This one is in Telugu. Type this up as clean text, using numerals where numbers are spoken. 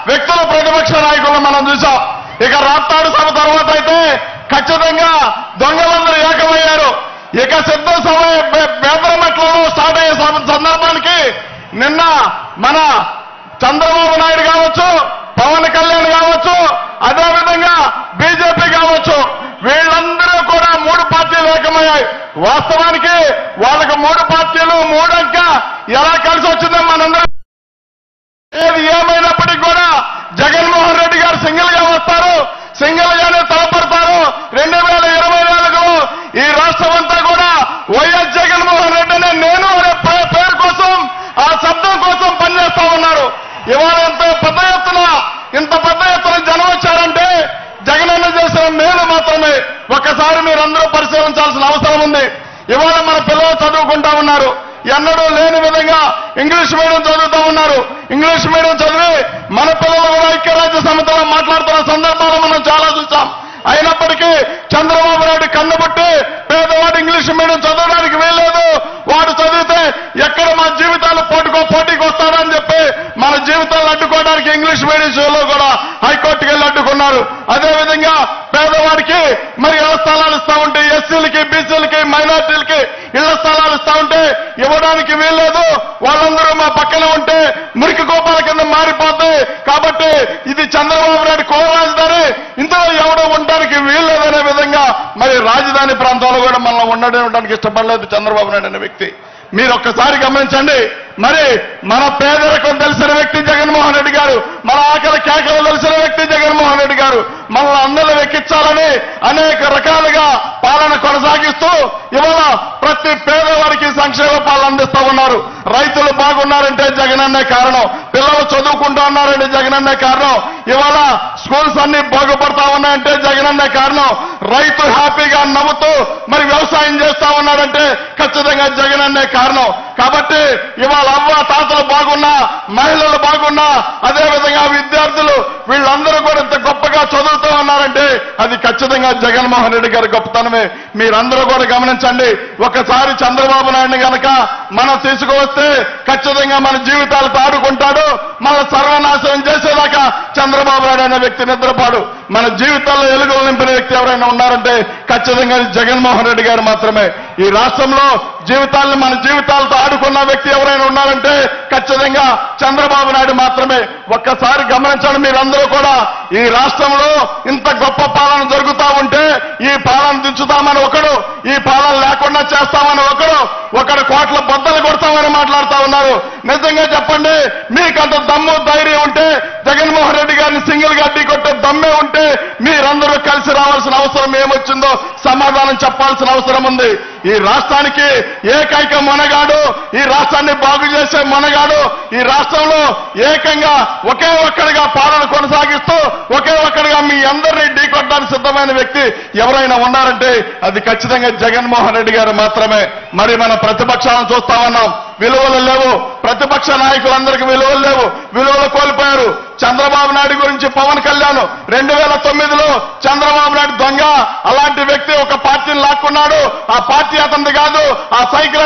వ్యక్తుల ప్రతిపక్ష నాయకులను మనం చూసాం. ఇక రాప్తాడు సభ తర్వాత అయితే ఖచ్చితంగా దొంగలందరూ ఏకమయ్యారు. ఇక సిద్ధ సభ బేదరమెట్లలో స్టార్ట్ అయ్యే సందర్భానికి నిన్న మన చంద్రబాబు నాయుడు కావచ్చు, పవన్ కళ్యాణ్ కావచ్చు, అదేవిధంగా బీజేపీ కావచ్చు, వీళ్ళందరూ కూడా 3 పార్టీలు ఏకమయ్యాయి. వాస్తవానికి వాళ్ళకి 3 పార్టీలు 3 అంక ఎలా కలిసి వచ్చిందో మనందరం ఏది ఏమైనప్పటికీ కూడా జగన్మోహన్ రెడ్డి గారు సింగిల్ గా వస్తారు, సింగిల్ గానే తలపడతారు. 2024లో ఈ రాష్ట్రం అంతా కూడా వైఎస్ జగన్మోహన్ రెడ్డి అనే నేను అనే పేరు కోసం, ఆ శబ్దం కోసం పనిచేస్తా ఉన్నారు. ఇవాళ ఇంత పెద్ద ఎత్తున జనం వచ్చారంటే జగనన్న చేసిన మేలు మాత్రమే ఒక్కసారి మీరందరూ పరిశీలించాల్సిన అవసరం ఉంది. ఇవాళ మన పిల్లలు చదువుకుంటా ఉన్నారు, ఎన్నడూ లేని విధంగా ఇంగ్లీష్ మీడియం చదువుతూ ఉన్నారు. ఇంగ్లీష్ మీడియం చదివి మన పిల్లలు కూడా ఐక్యరాజ్య సమితిలో మాట్లాడుతున్న సందర్భాలు మనం చాలా చూసాం. అయినప్పటికీ చంద్రబాబు నాయుడు కన్నుబట్టి పేదవాడు ఇంగ్లీష్ మీడియం చదవడానికి వీల్లేదు, వాడు చదివితే ఎక్కడ మా జీవితాలు పోటీకి వస్తాడని చెప్పి మన జీవితాలను అడ్డుకోవడానికి ఇంగ్లీష్ మీడియం షోలో కూడా హైకోర్టుకి వెళ్ళి అడ్డుకున్నారు. అదేవిధంగా పేదవాడికి మరి ఇళ్ల స్థలాలు ఇస్తా ఉంటే, ఎస్సీలకి, బీసీలకి, మైనార్టీలకి ఇళ్ల స్థలాలు ఇస్తా ఉంటే ఇవ్వడానికి వీల్లేదు, వాళ్ళందరూ మా పక్కన ఉంటే మురికి కోపాల కింద మారిపోద్ది. కాబట్టి ఇది చంద్రబాబు నాయుడు కోర రాజధాని, ఇందులో ఎవడో ఉండడానికి వీల్లేదనే విధంగా మరి రాజధాని ప్రాంతంలో కూడా మనం ఉండడానికి ఇష్టపడలేదు చంద్రబాబు నాయుడు అనే వ్యక్తి. మీరు ఒక్కసారి గమనించండి. మరి మన పేదరికం తెలిసిన వ్యక్తి జగన్మోహన్ రెడ్డి గారు, మన ఆకలి కేకలు తెలిసిన వ్యక్తి జగన్మోహన్ రెడ్డి గారు మనల్ని అందరూ ఎక్కించాలని అనేక రకాలుగా పాలన కొనసాగిస్తూ ఇవాళ ప్రతి పేదవారికి సంక్షేమ పాలన అందిస్తా ఉన్నారు. రైతులు బాగున్నారంటే జగనన్నే కారణం, పిల్లలు చదువుకుంటూ ఉన్నారంటే జగనన్నే కారణం, ఇవాళ స్కూల్స్ అన్ని బాగుపడతా ఉన్నాయంటే జగనన్నే కారణం, రైతు హ్యాపీగా నవ్వుతూ మరి వ్యవసాయం చేస్తా ఉన్నాడంటే ఖచ్చితంగా జగనన్నే కారణం. కాబట్టి ఇవాళ అవ్వ తాతలు బాగున్నా, మహిళలు బాగున్నా, అదేవిధంగా విద్యార్థులు వీళ్ళందరూ కూడా ఇంత గొప్పగా చదువుతూ ఉన్నారంటే అది ఖచ్చితంగా జగన్మోహన్ రెడ్డి గారి గొప్పతనమే. మీరందరూ కూడా గమనించండి. ఒకసారి చంద్రబాబు నాయుడిని గనక మనం తీసుకువస్తే ఖచ్చితంగా మన జీవితాలతో ఆడుకుంటాడు, మన సర్వనాశనం చేసేదాకా చంద్రబాబు నాయుడు అనే వ్యక్తి నిద్రపాడు. మన జీవితాల్లో ఎలుగులు నింపిన వ్యక్తి ఎవరైనా ఉన్నారంటే ఖచ్చితంగా జగన్మోహన్ రెడ్డి గారు మాత్రమే. ఈ రాష్ట్రంలో మన జీవితాలతో ఆడుకున్న వ్యక్తి ఎవరైనా ఉన్నారంటే ఖచ్చితంగా చంద్రబాబు నాయుడు మాత్రమే. ఒక్కసారి గమనించండి మీరందరూ కూడా. ఈ రాష్ట్రంలో ఇంత గొప్ప పాలన జరుగుతా ఉంటే ఈ పాలన దించుతామని ఒకడు, ఈ పాలన లేకుండా చేస్తామని ఒకడు కోట్ల బద్దలు కొడతామని మాట్లాడుతా ఉన్నారు. నిజంగా చెప్పండి, మీకంత దమ్ము ధైర్యం ఉంటే, జగన్మోహన్ రెడ్డి గారిని సింగిల్ గా ఢీకొట్టే దమ్మే ఉంటే మీరందరూ కలిసి రావాల్సిన అవసరం ఏమొచ్చిందో సమాధానం చెప్పాల్సిన అవసరం ఉంది. ఈ రాష్ట్రానికి ఏకైక మొనగాడు, ఈ రాష్ట్రాన్ని బాగు చేసే మొనగాడు, ఈ రాష్ట్రంలో ఏకంగా ఒకే ఒక్కడిగా పాలన కొనసాగిస్తూ ఒకే ఒక్కడిగా మీ అందరినీ ఢీకొట్టడానికి సిద్ధమైన వ్యక్తి ఎవరైనా ఉన్నారంటే అది ఖచ్చితంగా జగన్మోహన్ రెడ్డి గారు మాత్రమే. మరి మన ప్రతిపక్షాలను చూస్తా ఉన్నాం, విలువలు లేవు. ప్రతిపక్ష నాయకులందరికీ విలువలు లేవు, విలువలు కోల్పోయారు. చంద్రబాబు నాయుడు గురించి పవన్ కళ్యాణ్ 2009లో చంద్రబాబు నాయుడు దొంగ, అలాంటి వ్యక్తి ఒక పార్టీని లాక్కున్నాడు, ఆ పార్టీ అతనిది కాదు, ఆ సైకిల్